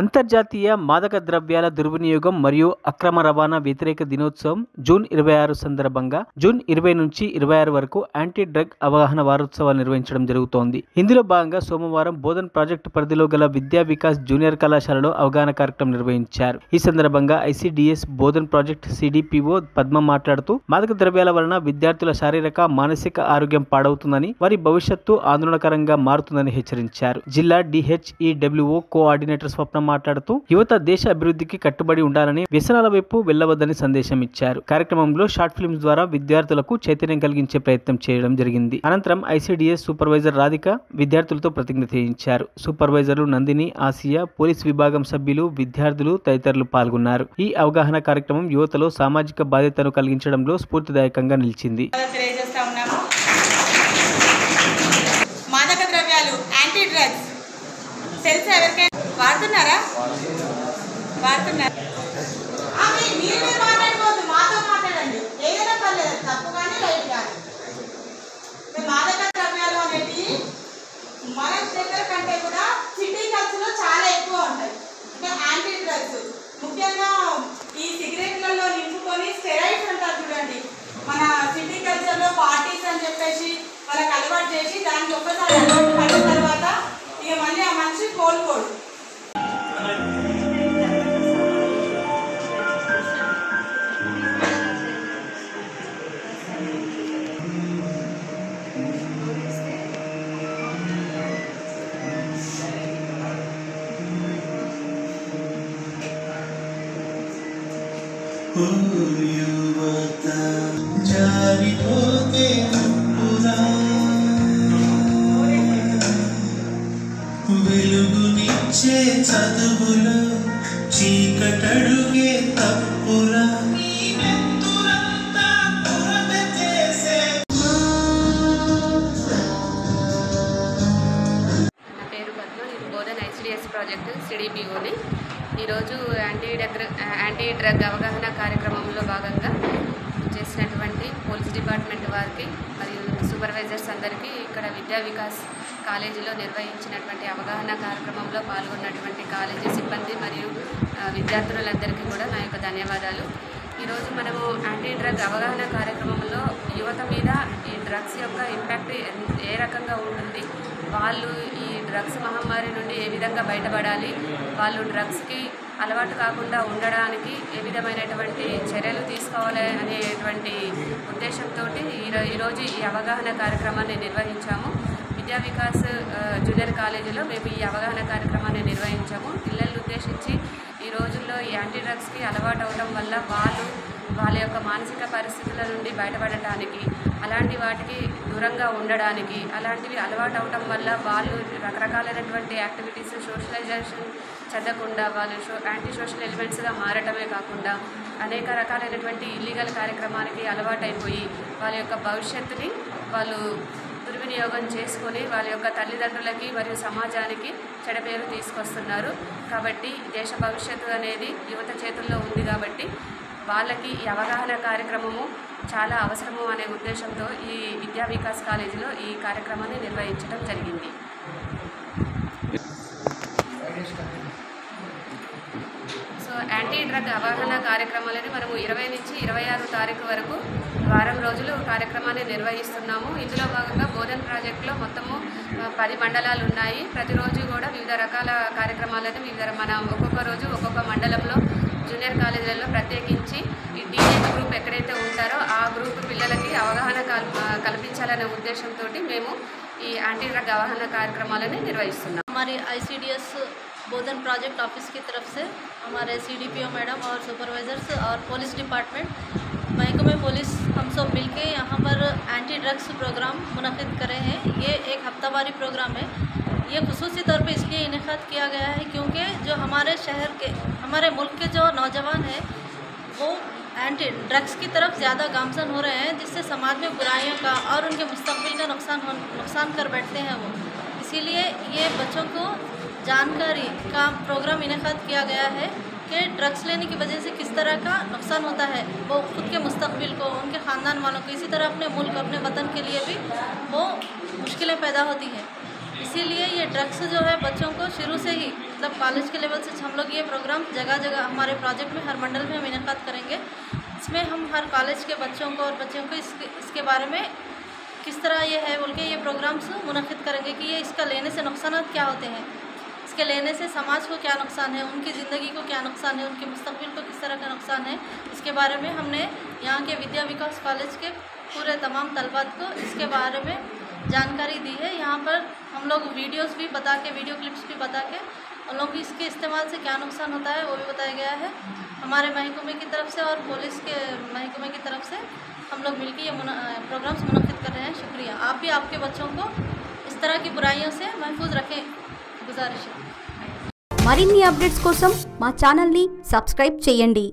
అంతర్జాతీయ మాదక ద్రవ్యాల దుర్వినియోగం మరియు అక్రమ రవాణా వ్యతిరేక దినోత్సవం జూన్ 26 సందర్భంగా జూన్ 20 నుంచి 26 వరకు యాంటీ డ్రగ్ అవగాహన వారోత్సవాలు నిర్వహించడం జరుగుతోంది. ఇందులో భాగంగా సోమవారం బోధన్ ప్రాజెక్టు పరిధిలో గల విద్యా వికాస్ జూనియర్ కళాశాలలో అవగాహన కార్యక్రమం నిర్వహించారు. ఈ సందర్భంగా ICDS Bodhan project CDPO Padma మాట్లాడుతూ మాదక ద్రవ్యాల వలన విద్యార్థుల శారీరక మానసిక ఆరోగ్యం పాడవుతుందని, వారి భవిష్యత్తు ఆందోళనకరంగా మారుతుందని హెచ్చరించారు. జిల్లా డిహెచ్ఈడబ్ల్యూఓ కోఆర్డినేటర్ స్వప్న మాట్లాడుతూ యువత దేశ అభివృద్ధికి కట్టుబడి ఉండాలని, వ్యసనాల వైపు వెళ్లవద్దని సందేశం ఇచ్చారు. కార్యక్రమంలో షార్ట్ ఫిల్మ్స్ ద్వారా విద్యార్థులకు చైతన్యం కలిగించే ప్రయత్నం చేయడం జరిగింది. అనంతరం ఐసిడిఎస్ సూపర్వైజర్ రాధిక విద్యార్థులతో ప్రతిజ్ఞ చేయించారు. సూపర్వైజర్లు నందిని, ఆసియా, పోలీస్ విభాగం సభ్యులు, విద్యార్థులు తదితరులు పాల్గొన్నారు. ఈ అవగాహన కార్యక్రమం యువతలో సామాజిక బాధ్యతను కలిగించడంలో స్ఫూర్తిదాయకంగా నిలిచింది. మాదక ద్రవ్యాలు యాంటీ డ్రగ్స్ తెలుసా? ఎవరికైనా వాడుతున్నారా? మీరే మాట్లాడుకోవద్దు, మాతో మాట్లాడండి. ఏదైనా పర్లేదు, తప్పు కానీ రైట్ కానీ. మాదక ద్రవ్యాలు అనేవి మన దగ్గర కంటే కూడా సిటీ ఖర్చులో చాలా ఎక్కువ ఉంటాయి. అంటే యాంటీ డ్రగ్స్ ముఖ్యంగా ఈ సిగరెట్లలో నింపుకొని స్టెరాయిడ్స్ అంటారు చూడండి. మన సిటీ కల్చర్లో పార్టీస్ అని చెప్పేసి వాళ్ళకి అలవాటు చేసి దానికి ఒక్కసారి అలవాటు పడిన తర్వాత ఇక మళ్ళీ ఆ మనిషి కోలుకోడు. వెలుగునిచ్చే చదువులో చీకటడుగే తప్పురా. నా పేరు పద్మ, నేను బోధన్ ఐసిడిఎస్ ప్రాజెక్టు సిడిపిఓని. ఈరోజు యాంటీ డ్రగ్ అవగాహన కార్యక్రమంలో భాగంగా చేసినటువంటి పోలీస్ డిపార్ట్మెంట్ వారికి మరియు సూపర్వైజర్స్ అందరికీ ఇక్కడ విద్యా వికాస్ కాలేజీలో నిర్వహించినటువంటి అవగాహన కార్యక్రమంలో పాల్గొన్నటువంటి కాలేజీ సిబ్బంది మరియు విద్యార్థులందరికీ కూడా నా యొక్క ధన్యవాదాలు. ఈరోజు మనము యాంటీ డ్రగ్ అవగాహన కార్యక్రమంలో యువత మీద ఈ డ్రగ్స్ యొక్క ఇంపాక్ట్ ఏ రకంగా ఉంటుంది, వాళ్ళు ఈ డ్రగ్స్ మహమ్మారి నుండి ఏ విధంగా బయటపడాలి, వాళ్ళు డ్రగ్స్కి అలవాటు కాకుండా ఉండడానికి ఏ విధమైనటువంటి చర్యలు తీసుకోవాలి అనేటువంటి ఉద్దేశంతో ఈరోజు ఈ అవగాహన కార్యక్రమాన్ని నిర్వహించాము. విద్యా వికాస్ జూనియర్ కాలేజీలో మేము ఈ అవగాహన కార్యక్రమాన్ని నిర్వహించాము. పిల్లల్ని ఉద్దేశించి ఈ రోజుల్లో ఈ యాంటీ డ్రగ్స్కి అలవాటు అవడం వల్ల వాళ్ళ యొక్క మానసిక పరిస్థితుల నుండి బయటపడటానికి, అలాంటి వాటికి దూరంగా ఉండడానికి, అలాంటివి అలవాటు అవడం వల్ల వాళ్ళు రకరకాలైనటువంటి యాక్టివిటీస్ సోషలైజేషన్ చదవకుండా వాళ్ళు యాంటీ సోషల్ ఎలిమెంట్స్గా మారటమే కాకుండా అనేక రకాలైనటువంటి ఇల్లీగల్ కార్యక్రమానికి అలవాటైపోయి వాళ్ళ యొక్క భవిష్యత్తుని వాళ్ళు దుర్వినియోగం చేసుకొని వాళ్ళ యొక్క తల్లిదండ్రులకి మరియు సమాజానికి చెడ పేరు తీసుకొస్తున్నారు. కాబట్టి దేశ భవిష్యత్తు అనేది యువత చేతుల్లో ఉంది. కాబట్టి వాళ్ళకి ఈ అవగాహన కార్యక్రమము చాలా అవసరము అనే ఉద్దేశంతో ఈ విద్యా వికాస్ కాలేజీలో ఈ కార్యక్రమాన్ని నిర్వహించడం జరిగింది. యాంటీ డ్రగ్ అవగాహన కార్యక్రమాలని మనము 20 నుంచి 26 తారీఖు వరకు వారం రోజులు కార్యక్రమాన్ని నిర్వహిస్తున్నాము. ఇందులో భాగంగా బోధన్ ప్రాజెక్టులో మొత్తము 10 మండలాలు ఉన్నాయి. ప్రతిరోజు కూడా వివిధ రకాల కార్యక్రమాలను మనం ఒక్కొక్క రోజు ఒక్కొక్క మండలంలో జూనియర్ కాలేజీలలో ప్రత్యేకించి ఈ టీనేజ్ గ్రూప్ ఎక్కడైతే ఉంటారో ఆ గ్రూప్ పిల్లలకి అవగాహన కల్పించాలనే ఉద్దేశంతో మేము ఈ యాంటీ డ్రగ్ అవగాహన కార్యక్రమాలను నిర్వహిస్తున్నాం. हमारी आईसीडीएस बोधन प्रोजेक्ट ऑफिस की तरफ से हमारे सीडीपीओ मैडम और सुपरवाइजर्स और पुलिस डिपार्टमेंट महकमे पुलिस हम सब मिलके यहाँ पर एंटी ड्रग्स प्रोग्राम मुनक़िद करे हैं। ये एक हफ्तावारी प्रोग्राम है। ये खुसूसी तौर पे इसलिए इनेकाद किया गया है क्योंकि जो हमारे शहर के, हमारे मुल्क के जो नौजवान हैं वो एंटी ड्रग्स की तरफ ज़्यादा गामजन हो रहे हैं, जिससे समाज में बुराइयों का और उनके मुस्तक़बिल का नुकसान कर बैठते हैं वो। इसीलिए ये बच्चों को जानकारी का प्रोग्राम इनेकाद किया गया है कि ड्रग्स लेने की वजह से किस तरह का नुकसान होता है, वो खुद के मुस्तक़बिल को, उनके ख़ानदान वालों को, इसी तरह अपने मुल्क, अपने वतन के लिए भी वो मुश्किलें पैदा होती हैं। इसीलिए ये ड्रग्स जो है बच्चों को शुरू से ही मतलब कॉलेज के लेवल से हम लोग ये प्रोग्राम जगह जगह हमारे प्रोजेक्ट में हर मंडल में हम इनेकाद करेंगे। इसमें हम हर कॉलेज के बच्चों को और बच्चों को इसके बारे में किस तरह ये है बोल के ये प्रोग्राम्स मुनक़िद करेंगे कि ये इसका लेने से नुकसान क्या होते हैं, इसके लेने से समाज को क्या नुकसान है, उनकी ज़िंदगी को क्या नुकसान है, उनके मुस्तक़बिल को किस तरह का नुकसान है। इसके बारे में हमने यहाँ के विद्या विकास कॉलेज के पूरे तमाम तलबात को इसके बारे में जानकारी दी है। यहाँ पर हम लोग वीडियोस भी बता के, वीडियो क्लिप्स भी बता के उन लोगों को इसके इस्तेमाल से क्या नुकसान होता है वो भी बताया गया है। हमारे महकमे की तरफ से और पुलिस के महकमे की तरफ से हम लोग मिलकर ये प्रोग्राम्स मुनक़िद कर रहे हैं। शुक्रिया। आप भी आपके बच्चों को इस तरह की बुराइयों से महफूज रखें, गुजारिश है। మరిన్ని అప్డేట్స్ కోసం మా ఛానల్ని సబ్స్క్రైబ్ చేయండి।